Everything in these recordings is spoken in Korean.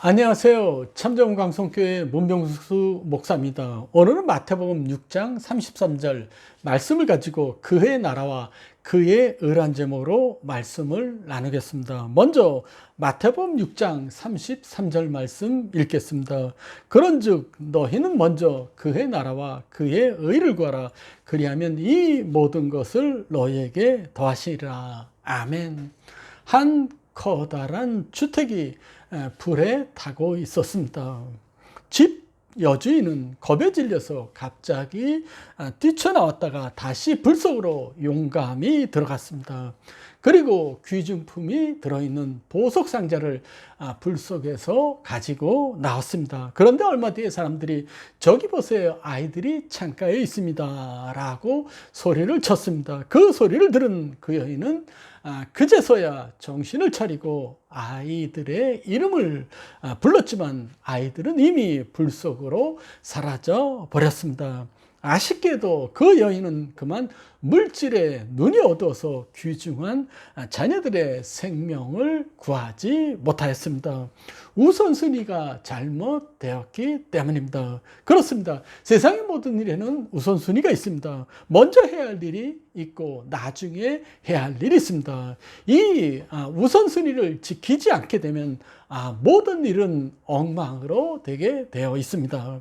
안녕하세요. 참정광성교회 문병수 목사입니다. 오늘은 마태복음 6장 33절 말씀을 가지고 그의 나라와 그의 의란 제목으로 말씀을 나누겠습니다. 먼저 마태복음 6장 33절 말씀 읽겠습니다. 그런즉 너희는 먼저 그의 나라와 그의 의를 구하라. 그리하면 이 모든 것을 너희에게 더하시리라. 아멘. 한 커다란 주택이 불에 타고 있었습니다. 집 여주인은 겁에 질려서 갑자기 뛰쳐나왔다가 다시 불 속으로 용감히 들어갔습니다. 그리고 귀중품이 들어있는 보석 상자를 불 속에서 가지고 나왔습니다. 그런데 얼마 뒤에 사람들이 저기 보세요, 아이들이 창가에 있습니다 라고 소리를 쳤습니다. 그 소리를 들은 그 여인은 그제서야 정신을 차리고 아이들의 이름을 불렀지만 아이들은 이미 불 속으로 사라져 버렸습니다. 아쉽게도 그 여인은 그만 물질에 눈이 어두워서 귀중한 자녀들의 생명을 구하지 못하였습니다. 우선순위가 잘못되었기 때문입니다. 그렇습니다. 세상의 모든 일에는 우선순위가 있습니다. 먼저 해야 할 일이 있고 나중에 해야 할 일이 있습니다. 이 우선순위를 지키지 않게 되면 모든 일은 엉망으로 되게 되어 있습니다.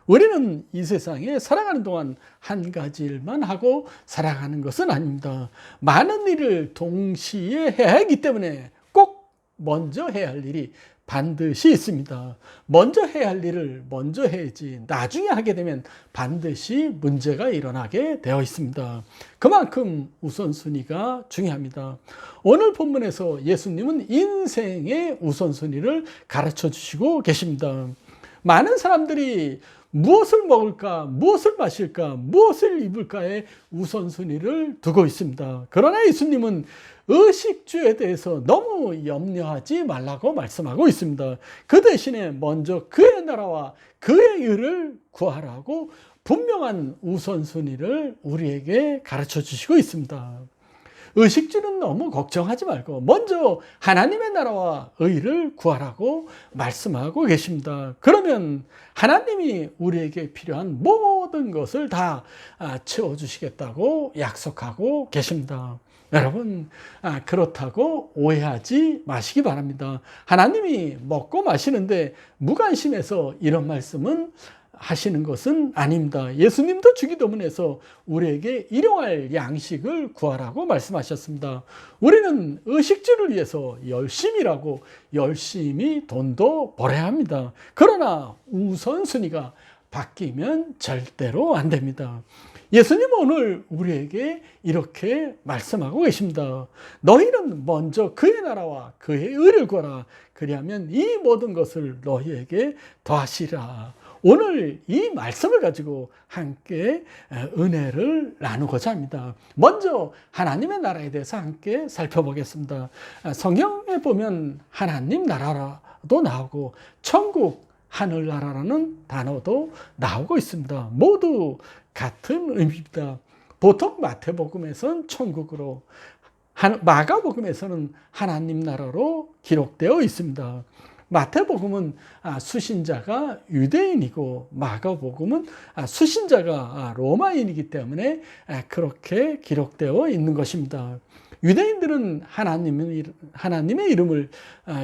우리는 이 세상에 살아가는 동안 한 가지 일만 하고 살아가는 것은 아닙니다. 많은 일을 동시에 해야 하기 때문에 꼭 먼저 해야 할 일이 반드시 있습니다. 먼저 해야 할 일을 먼저 해야지 나중에 하게 되면 반드시 문제가 일어나게 되어 있습니다. 그만큼 우선순위가 중요합니다. 오늘 본문에서 예수님은 인생의 우선순위를 가르쳐 주시고 계십니다. 많은 사람들이 무엇을 먹을까, 무엇을 마실까, 무엇을 입을까에 우선순위를 두고 있습니다. 그러나 예수님은 의식주에 대해서 너무 염려하지 말라고 말씀하고 있습니다. 그 대신에 먼저 그의 나라와 그의 의를 구하라고 분명한 우선순위를 우리에게 가르쳐 주시고 있습니다. 의식주는 너무 걱정하지 말고 먼저 하나님의 나라와 의를 구하라고 말씀하고 계십니다. 그러면 하나님이 우리에게 필요한 모든 것을 다 채워주시겠다고 약속하고 계십니다. 여러분, 그렇다고 오해하지 마시기 바랍니다. 하나님이 먹고 마시는데 무관심해서 이런 말씀은 하시는 것은 아닙니다. 예수님도 주기도문에서 우리에게 일용할 양식을 구하라고 말씀하셨습니다. 우리는 의식주를 위해서 열심히 일하고 열심히 돈도 벌어야 합니다. 그러나 우선순위가 바뀌면 절대로 안 됩니다. 예수님은 오늘 우리에게 이렇게 말씀하고 계십니다. 너희는 먼저 그의 나라와 그의 의를 구하라. 그리하면 이 모든 것을 너희에게 더하시리라. 오늘 이 말씀을 가지고 함께 은혜를 나누고자 합니다. 먼저 하나님의 나라에 대해서 함께 살펴보겠습니다. 성경에 보면 하나님 나라도 나오고 천국, 하늘나라라는 단어도 나오고 있습니다. 모두 같은 의미입니다. 보통 마태복음에서는 천국으로, 마가복음에서는 하나님 나라로 기록되어 있습니다. 마태복음은 수신자가 유대인이고 마가복음은 수신자가 로마인이기 때문에 그렇게 기록되어 있는 것입니다. 유대인들은 하나님의 이름을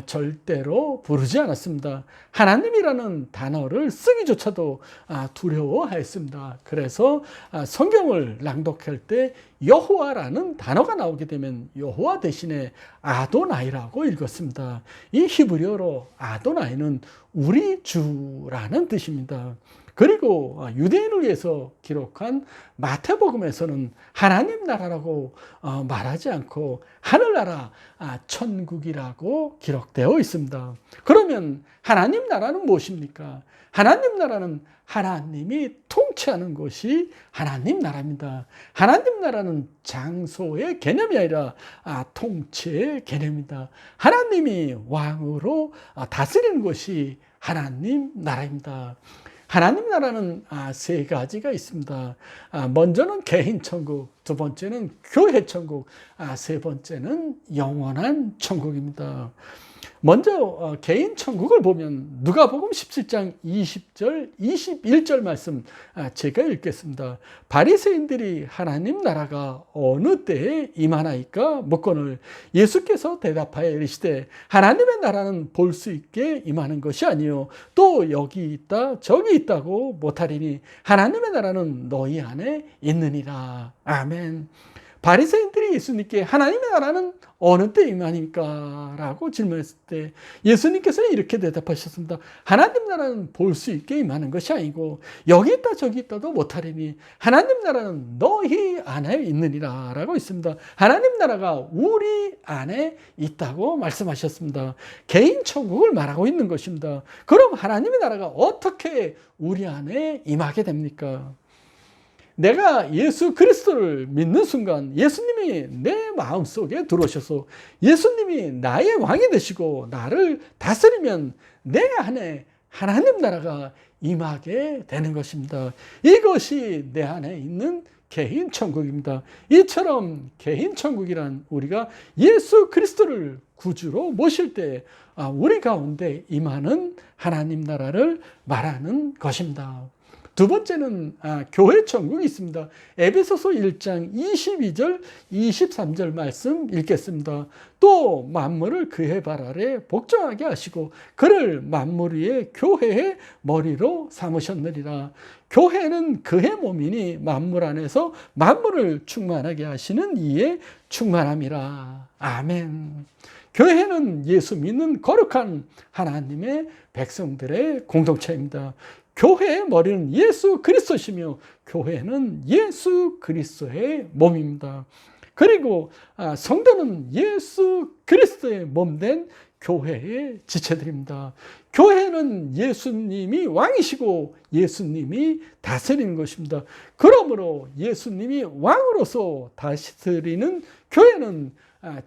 절대로 부르지 않았습니다. 하나님이라는 단어를 쓰기조차도 두려워하였습니다. 그래서 성경을 낭독할 때 여호와라는 단어가 나오게 되면 여호와 대신에 아도나이라고 읽었습니다. 이 히브리어로 아도나이는 우리 주라는 뜻입니다. 그리고 유대인을 위해서 기록한 마태복음에서는 하나님 나라라고 말하지 않고 하늘나라, 천국이라고 기록되어 있습니다. 그러면 하나님 나라는 무엇입니까? 하나님 나라는 하나님이 통치하는 것이 하나님 나라입니다. 하나님 나라는 장소의 개념이 아니라 통치의 개념입니다. 하나님이 왕으로 다스리는 것이 하나님 나라입니다. 하나님 나라는 세 가지가 있습니다. 먼저는 개인 천국, 두 번째는 교회 천국, 세 번째는 영원한 천국입니다. 먼저 개인 천국을 보면 누가복음 17장 20절, 21절 말씀 제가 읽겠습니다. 바리새인들이 하나님 나라가 어느 때에 임하나이까 묻거늘 예수께서 대답하여 이르시되 하나님의 나라는 볼 수 있게 임하는 것이 아니요 또 여기 있다 저기 있다고 못하리니 하나님의 나라는 너희 안에 있느니라. 아멘. 바리새인들이 예수님께 하나님의 나라는 어느 때 임하니까? 라고 질문했을 때 예수님께서는 이렇게 대답하셨습니다. 하나님 나라는 볼 수 있게 임하는 것이 아니고 여기 있다 저기 있다도 못하리니 하나님 나라는 너희 안에 있느니라 라고 있습니다. 하나님 나라가 우리 안에 있다고 말씀하셨습니다. 개인 천국을 말하고 있는 것입니다. 그럼 하나님의 나라가 어떻게 우리 안에 임하게 됩니까? 내가 예수 그리스도를 믿는 순간 예수님이 내 마음속에 들어오셔서 예수님이 나의 왕이 되시고 나를 다스리면 내 안에 하나님 나라가 임하게 되는 것입니다. 이것이 내 안에 있는 개인 천국입니다. 이처럼 개인 천국이란 우리가 예수 그리스도를 구주로 모실 때 우리 가운데 임하는 하나님 나라를 말하는 것입니다. 두 번째는 교회 천국이 있습니다. 에베소서 1장 22절 23절 말씀 읽겠습니다. 또 만물을 그의 발 아래 복종하게 하시고 그를 만물 위에 교회의 머리로 삼으셨느니라. 교회는 그의 몸이니 만물 안에서 만물을 충만하게 하시는 이의 충만함이라. 아멘. 교회는 예수 믿는 거룩한 하나님의 백성들의 공동체입니다. 교회의 머리는 예수 그리스도시며 교회는 예수 그리스도의 몸입니다. 그리고 성도는 예수 그리스도의 몸된 교회의 지체들입니다. 교회는 예수님이 왕이시고 예수님이 다스리는 것입니다. 그러므로 예수님이 왕으로서 다스리는 교회는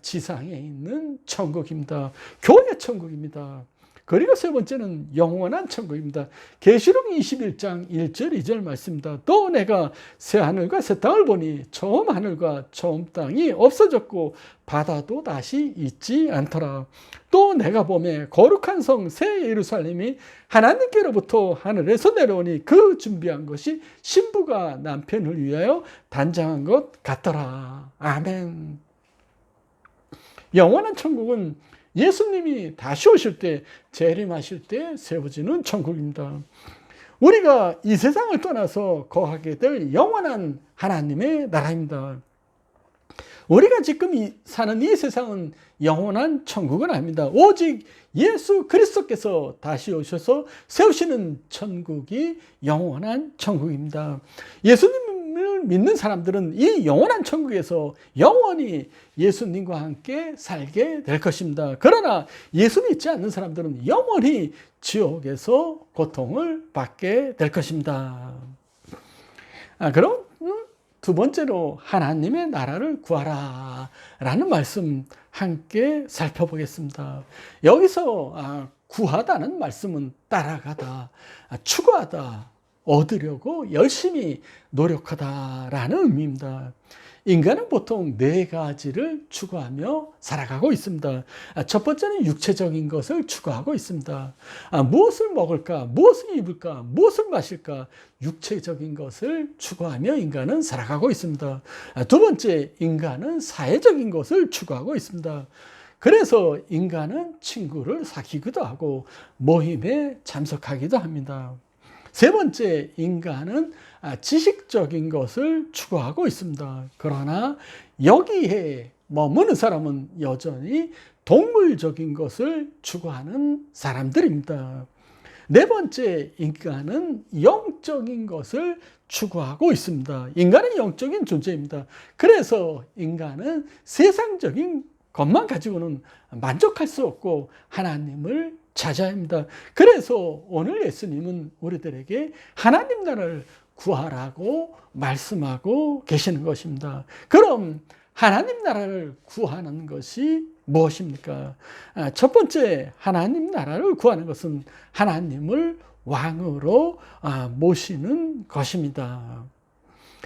지상에 있는 천국입니다. 교회 천국입니다. 그리고 세 번째는 영원한 천국입니다. 계시록 21장 1절 2절 말씀입니다. 또 내가 새 하늘과 새 땅을 보니 처음 하늘과 처음 땅이 없어졌고 바다도 다시 있지 않더라. 또 내가 보매 거룩한 성 새 예루살렘이 하나님께로부터 하늘에서 내려오니 그 준비한 것이 신부가 남편을 위하여 단장한 것 같더라. 아멘. 영원한 천국은 예수님이 다시 오실 때 재림하실 때 세워지는 천국입니다. 우리가 이 세상을 떠나서 거하게 될 영원한 하나님의 나라입니다. 우리가 지금 사는 이 세상은 영원한 천국은 아닙니다. 오직 예수 그리스도께서 다시 오셔서 세우시는 천국이 영원한 천국입니다. 예수님을 믿는 사람들은 이 영원한 천국에서 영원히 예수님과 함께 살게 될 것입니다. 그러나 예수 믿지 않는 사람들은 영원히 지옥에서 고통을 받게 될 것입니다. 그럼 두 번째로 하나님의 나라를 구하라 라는 말씀 함께 살펴보겠습니다. 여기서 구하다는 말씀은 따라가다, 추구하다, 얻으려고 열심히 노력하다라는 의미입니다. 인간은 보통 네 가지를 추구하며 살아가고 있습니다. 첫 번째는 육체적인 것을 추구하고 있습니다. 무엇을 먹을까? 무엇을 입을까? 무엇을 마실까? 육체적인 것을 추구하며 인간은 살아가고 있습니다. 두 번째, 인간은 사회적인 것을 추구하고 있습니다. 그래서 인간은 친구를 사귀기도 하고 모임에 참석하기도 합니다. 세 번째, 인간은 지식적인 것을 추구하고 있습니다. 그러나 여기에 머무는 사람은 여전히 동물적인 것을 추구하는 사람들입니다. 네 번째, 인간은 영적인 것을 추구하고 있습니다. 인간은 영적인 존재입니다. 그래서 인간은 세상적인 것만 가지고는 만족할 수 없고 하나님을 찾아야 합니다. 그래서 오늘 예수님은 우리들에게 하나님 나라를 구하라고 말씀하고 계시는 것입니다. 그럼 하나님 나라를 구하는 것이 무엇입니까? 첫 번째, 하나님 나라를 구하는 것은 하나님을 왕으로 모시는 것입니다.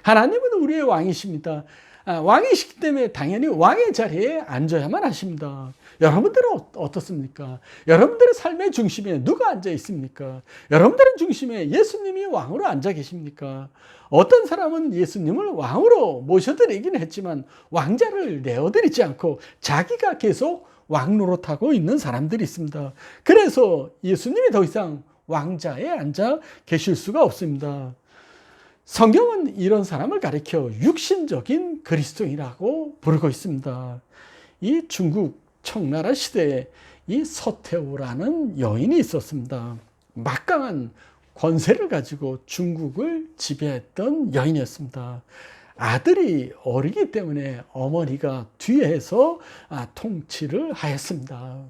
하나님은 우리의 왕이십니다. 왕이시기 때문에 당연히 왕의 자리에 앉아야만 하십니다. 여러분들은 어떻습니까? 여러분들의 삶의 중심에 누가 앉아 있습니까? 여러분들의 중심에 예수님이 왕으로 앉아 계십니까? 어떤 사람은 예수님을 왕으로 모셔드리긴 했지만 왕자를 내어드리지 않고 자기가 계속 왕 노릇하고 있는 사람들이 있습니다. 그래서 예수님이 더 이상 왕자에 앉아 계실 수가 없습니다. 성경은 이런 사람을 가리켜 육신적인 그리스도인이라고 부르고 있습니다. 이 중국 청나라 시대에 이 서태후라는 여인이 있었습니다. 막강한 권세를 가지고 중국을 지배했던 여인이었습니다. 아들이 어리기 때문에 어머니가 뒤에서 통치를 하였습니다.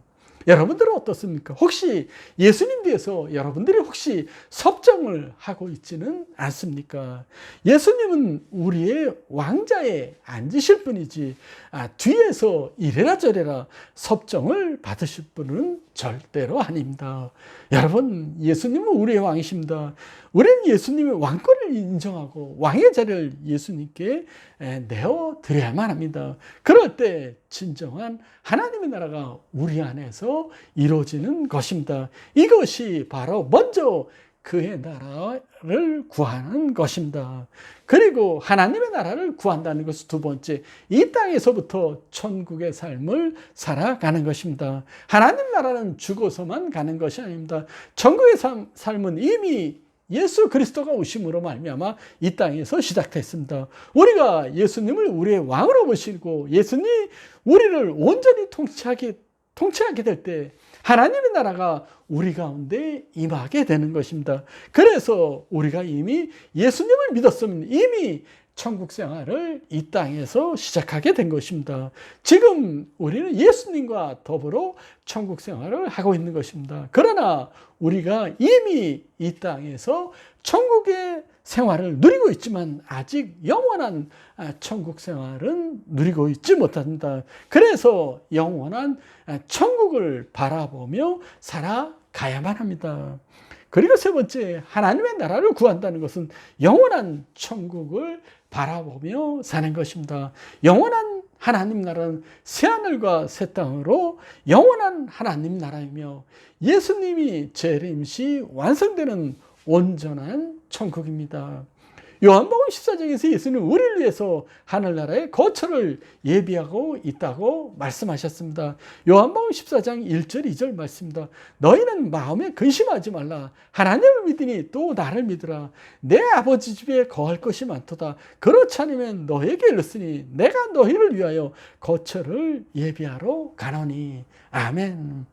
여러분들은 어떻습니까? 혹시 예수님 뒤에서 여러분들이 혹시 섭정을 하고 있지는 않습니까? 예수님은 우리의 왕자에 앉으실 분이지 뒤에서 이래라 저래라 섭정을 받으실 분은 절대로 아닙니다. 여러분, 예수님은 우리의 왕이십니다. 우리는 예수님의 왕권을 인정하고 왕의 자리를 예수님께 내어드려야만 합니다. 그럴 때 진정한 하나님의 나라가 우리 안에서 이루어지는 것입니다. 이것이 바로 먼저 그의 나라를 구하는 것입니다. 그리고 하나님의 나라를 구한다는 것은 두 번째, 이 땅에서부터 천국의 삶을 살아가는 것입니다. 하나님 나라는 죽어서만 가는 것이 아닙니다. 천국의 삶은 이미 예수 그리스도가 오심으로 말미암아 이 땅에서 시작됐습니다. 우리가 예수님을 우리의 왕으로 모시고 예수님이 우리를 온전히 통치하게 될 때 하나님의 나라가 우리 가운데 임하게 되는 것입니다. 그래서 우리가 이미 예수님을 믿었으면 이미 천국 생활을 이 땅에서 시작하게 된 것입니다. 지금 우리는 예수님과 더불어 천국 생활을 하고 있는 것입니다. 그러나 우리가 이미 이 땅에서 천국의 생활을 누리고 있지만 아직 영원한 천국 생활은 누리고 있지 못합니다. 그래서 영원한 천국을 바라보며 살아가야만 합니다. 그리고 세 번째, 하나님의 나라를 구한다는 것은 영원한 천국을 바라보며 사는 것입니다. 영원한 하나님 나라는 새하늘과 새 땅으로 영원한 하나님 나라이며 예수님이 재림시 완성되는 온전한 천국입니다. 요한복음 14장에서 예수님은 우리를 위해서 하늘나라의 거처를 예비하고 있다고 말씀하셨습니다. 요한복음 14장 1절 2절 말씀입니다. 너희는 마음에 근심하지 말라. 하나님을 믿으니 또 나를 믿으라. 내 아버지 집에 거할 것이 많도다. 그렇지 않으면 너에게 이르으니 내가 너희를 위하여 거처를 예비하러 가노니. 아멘.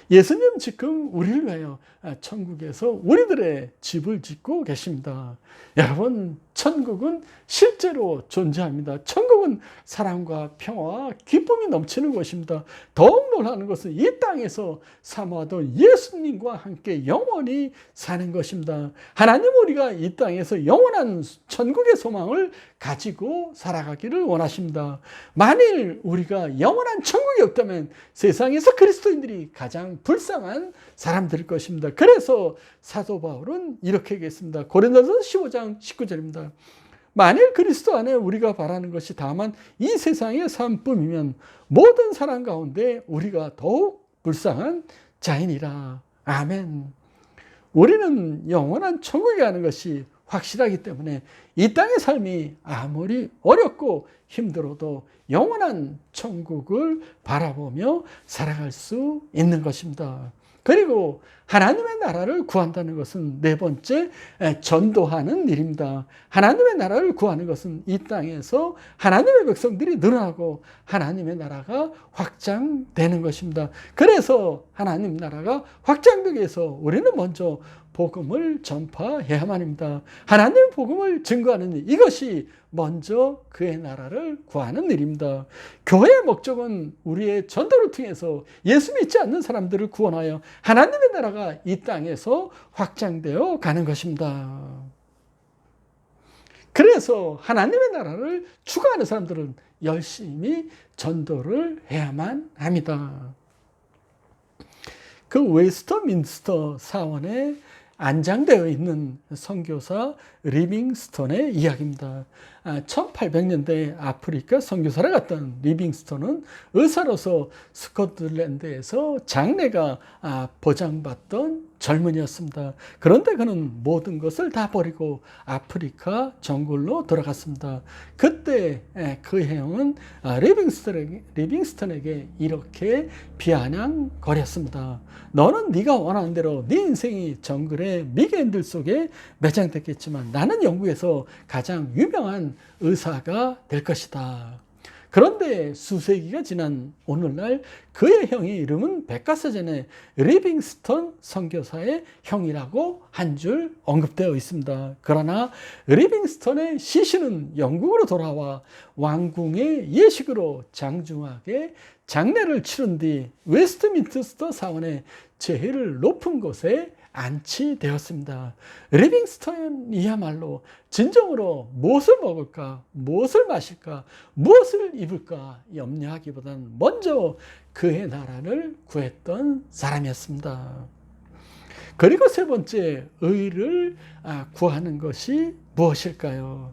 예수님 지금 우리를 위하여 천국에서 우리들의 집을 짓고 계십니다. 여러분, 천국은 실제로 존재합니다. 천국은 사랑과 평화와 기쁨이 넘치는 곳입니다. 더욱 놀라는 것은 이 땅에서 사모하던 예수님과 함께 영원히 사는 것입니다. 하나님, 우리가 이 땅에서 영원한 천국의 소망을 가지고 살아가기를 원하십니다. 만일 우리가 영원한 천국이 없다면 세상에서 그리스도인들이 가장 불쌍한 사람들일 것입니다. 그래서 사도 바울은 이렇게 얘기했습니다. 고린도전서 15장 19절입니다. 만일 그리스도 안에 우리가 바라는 것이 다만 이 세상의 삶뿐이면 모든 사람 가운데 우리가 더욱 불쌍한 자이니라. 아멘. 우리는 영원한 천국에 가는 것이 확실하기 때문에 이 땅의 삶이 아무리 어렵고 힘들어도 영원한 천국을 바라보며 살아갈 수 있는 것입니다. 그리고 하나님의 나라를 구한다는 것은 네 번째, 전도하는 일입니다. 하나님의 나라를 구하는 것은 이 땅에서 하나님의 백성들이 늘어나고 하나님의 나라가 확장되는 것입니다. 그래서 하나님 나라가 확장되기 위해서 우리는 먼저 복음을 전파해야만 합니다. 하나님의 복음을 증거하는 일, 이것이 먼저 그의 나라를 구하는 일입니다. 교회의 목적은 우리의 전도를 통해서 예수 믿지 않는 사람들을 구원하여 하나님의 나라가 이 땅에서 확장되어 가는 것입니다. 그래서 하나님의 나라를 추구하는 사람들은 열심히 전도를 해야만 합니다. 그 웨스터민스터 사원의 안장되어 있는 선교사 리빙스턴의 이야기입니다. 1800년대 아프리카 선교사를 갔던 리빙스턴은 의사로서 스코틀랜드에서 장래가 보장받던 젊은이였습니다. 그런데 그는 모든 것을 다 버리고 아프리카 정글로 돌아갔습니다. 그때 그 형은 리빙스턴에게 이렇게 비아냥거렸습니다. 너는 네가 원하는 대로 네 인생이 정글의 미개인들 속에 매장됐겠지만 나는 영국에서 가장 유명한 의사가 될 것이다. 그런데 수세기가 지난 오늘날 그의 형의 이름은 백과사전에 리빙스턴 선교사의 형이라고 한 줄 언급되어 있습니다. 그러나 리빙스턴의 시신은 영국으로 돌아와 왕궁의 예식으로 장중하게 장례를 치른 뒤 웨스트민스터 사원의 제일 높은 곳에 안치되었습니다. 리빙스턴이야말로 진정으로 무엇을 먹을까, 무엇을 마실까, 무엇을 입을까 염려하기보다는 먼저 그의 나라를 구했던 사람이었습니다. 그리고 세 번째, 의를 구하는 것이 무엇일까요?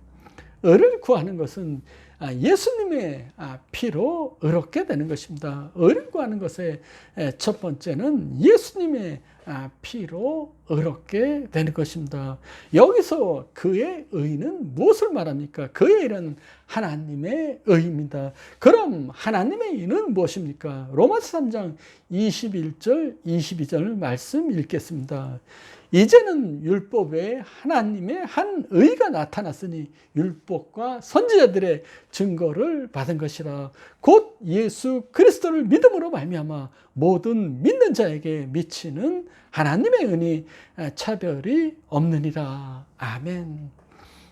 의를 구하는 것은 예수님의 피로 의롭게 되는 것입니다. 의를 구하는 것의 첫 번째는 예수님의 피로 의롭게 되는 것입니다. 여기서 그의 의는 무엇을 말합니까? 그의 의는 하나님의 의입니다. 그럼 하나님의 의는 무엇입니까? 로마서 3장 21절 22절 말씀 읽겠습니다. 이제는 율법 외에 하나님의 한 의가 나타났으니 율법과 선지자들의 증거를 받은 것이라. 곧 예수 그리스도를 믿음으로 말미암아 모든 믿는 자에게 미치는 하나님의 은이 차별이 없느니라. 아멘.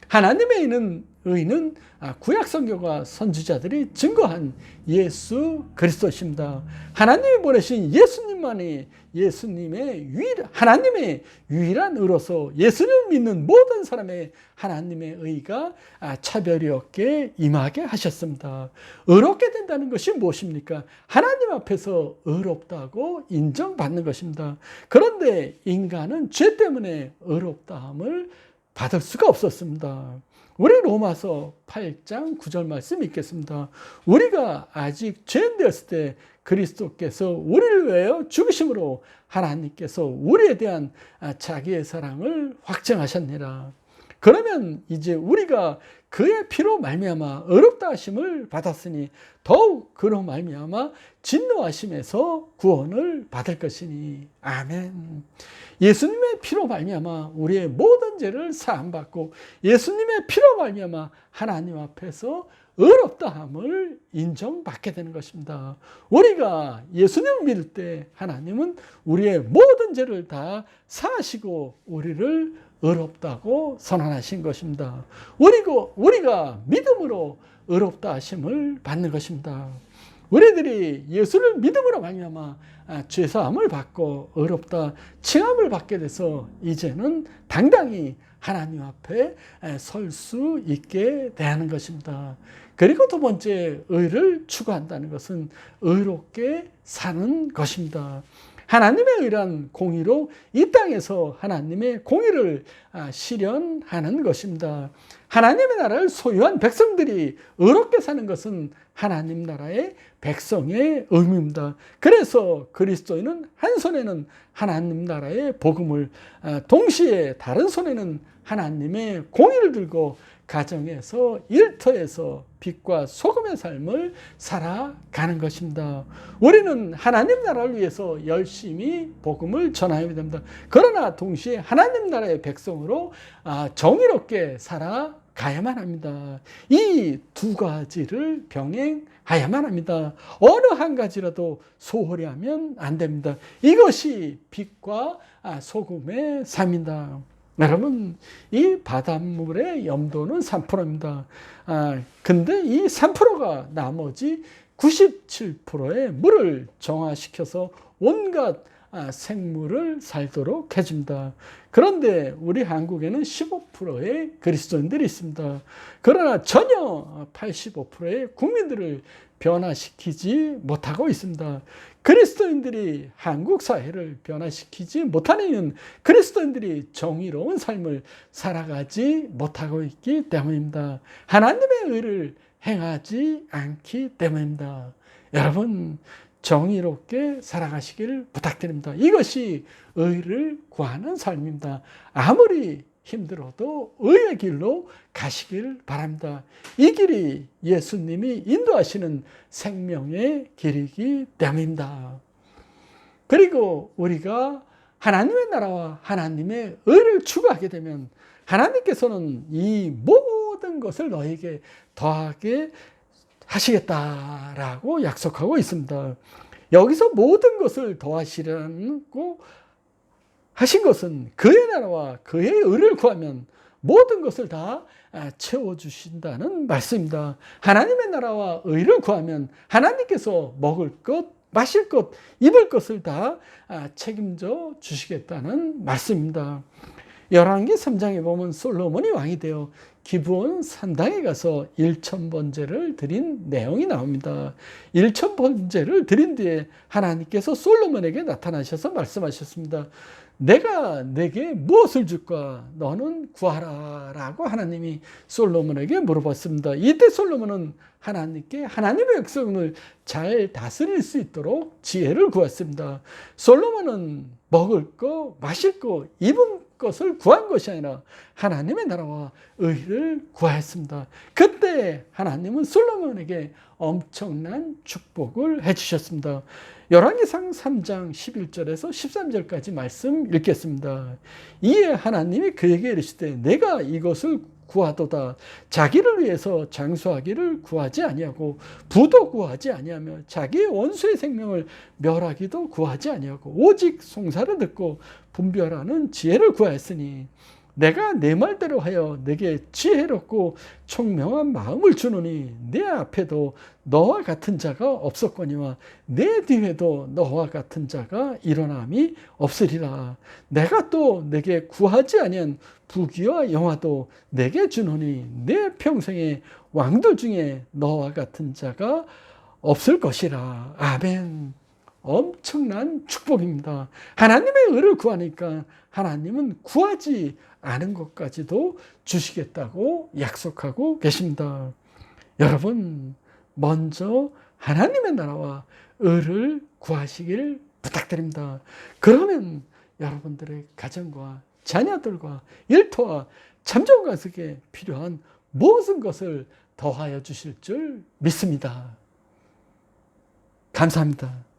하나님의 의는 구약 성경과 선지자들이 증거한 예수 그리스도십니다. 하나님이 보내신 예수님만이 하나님의 유일한 의로서 예수님을 믿는 모든 사람의 하나님의 의가 차별이 없게 임하게 하셨습니다. 의롭게 된다는 것이 무엇입니까? 하나님 앞에서 의롭다고 인정받는 것입니다. 그런데 인간은 죄 때문에 의롭다함을 받을 수가 없었습니다. 우리 로마서 8장 9절 말씀 읽겠습니다. 우리가 아직 죄인 되었을 때 그리스도께서 우리를 위하여 죽으심으로 하나님께서 우리에 대한 자기의 사랑을 확증하셨느니라. 그러면 이제 우리가 그의 피로 말미암아 의롭다 하심을 받았으니 더욱 그로 말미암아 진노하심에서 구원을 받을 것이니. 아멘. 예수님의 피로 말미암아 우리의 모든 죄를 사함받고 예수님의 피로 말미암아 하나님 앞에서 의롭다함을 인정받게 되는 것입니다. 우리가 예수님을 믿을 때 하나님은 우리의 모든 죄를 다 사하시고 우리를 의롭다고 선언하신 것입니다. 우리가 믿음으로 의롭다 하심을 받는 것입니다. 우리들이 예수를 믿음으로 말미암아 죄사함을 받고 의롭다 칭함을 받게 돼서 이제는 당당히 하나님 앞에 설 수 있게 되는 것입니다. 그리고 두 번째, 의를 추구한다는 것은 의롭게 사는 것입니다. 하나님의 의란 공의로 이 땅에서 하나님의 공의를 실현하는 것입니다. 하나님의 나라를 소유한 백성들이 의롭게 사는 것은 하나님 나라의 백성의 의무입니다. 그래서 그리스도인은 한 손에는 하나님 나라의 복음을, 동시에 다른 손에는 하나님의 공의를 들고 가정에서 일터에서 빛과 소금의 삶을 살아가는 것입니다. 우리는 하나님 나라를 위해서 열심히 복음을 전하여야 됩니다. 그러나 동시에 하나님 나라의 백성으로 정의롭게 살아가야만 합니다. 이 두 가지를 병행해야만 합니다. 어느 한 가지라도 소홀히 하면 안 됩니다. 이것이 빛과 소금의 삶입니다. 여러분, 이 바닷물의 염도는 3%입니다. 근데 이 3%가 나머지 97%의 물을 정화시켜서 온갖 생물을 살도록 해줍니다. 그런데 우리 한국에는 15%의 그리스도인들이 있습니다. 그러나 전혀 85%의 국민들을 변화시키지 못하고 있습니다. 그리스도인들이 한국 사회를 변화시키지 못하는 이유는 그리스도인들이 정의로운 삶을 살아가지 못하고 있기 때문입니다. 하나님의 의를 행하지 않기 때문입니다. 여러분, 정의롭게 살아가시기를 부탁드립니다. 이것이 의를 구하는 삶입니다. 아무리 힘들어도 의의 길로 가시길 바랍니다. 이 길이 예수님이 인도하시는 생명의 길이기 때문입니다. 그리고 우리가 하나님의 나라와 하나님의 의를 추구하게 되면 하나님께서는 이 모든 것을 너에게 더하게 하시겠다라고 약속하고 있습니다. 여기서 모든 것을 더하시려고 하신 것은 그의 나라와 그의 의를 구하면 모든 것을 다 채워주신다는 말씀입니다. 하나님의 나라와 의를 구하면 하나님께서 먹을 것, 마실 것, 입을 것을 다 책임져 주시겠다는 말씀입니다. 열왕기 3장에 보면 솔로몬이 왕이 되어 기브온 산당에 가서 1000번제를 드린 내용이 나옵니다. 1000번제를 드린 뒤에 하나님께서 솔로몬에게 나타나셔서 말씀하셨습니다. 내가 내게 무엇을 줄까? 너는 구하라 라고 하나님이 솔로몬에게 물어봤습니다. 이때 솔로몬은 하나님께 하나님의 백성을 잘 다스릴 수 있도록 지혜를 구했습니다. 솔로몬은 먹을 거, 마실 거, 입은 것을 구한 것이 아니라 하나님의 나라와 의를 구하였습니다. 그때 하나님은 솔로몬에게 엄청난 축복을 해주셨습니다. 열왕기상 3장 11절에서 13절까지 말씀 읽겠습니다. 이에 하나님이 그에게 이르시되 내가 이것을 구하도다. 자기를 위해서 장수하기를 구하지 아니하고 부도 구하지 아니하며 자기의 원수의 생명을 멸하기도 구하지 아니하고 오직 송사를 듣고 분별하는 지혜를 구하였으니 내가 내 말대로 하여 내게 지혜롭고 총명한 마음을 주노니 내 앞에도 너와 같은 자가 없었거니와 내 뒤에도 너와 같은 자가 일어남이 없으리라. 내가 또 내게 구하지 아니한 부귀와 영화도 내게 주노니 내 평생에 왕들 중에 너와 같은 자가 없을 것이라. 아멘. 엄청난 축복입니다. 하나님의 의를 구하니까 하나님은 구하지 않은 것까지도 주시겠다고 약속하고 계십니다. 여러분, 먼저 하나님의 나라와 의를 구하시길 부탁드립니다. 그러면 여러분들의 가정과 자녀들과 일터와 참좋은 가족에 필요한 모든 것을 더하여 주실 줄 믿습니다. 감사합니다.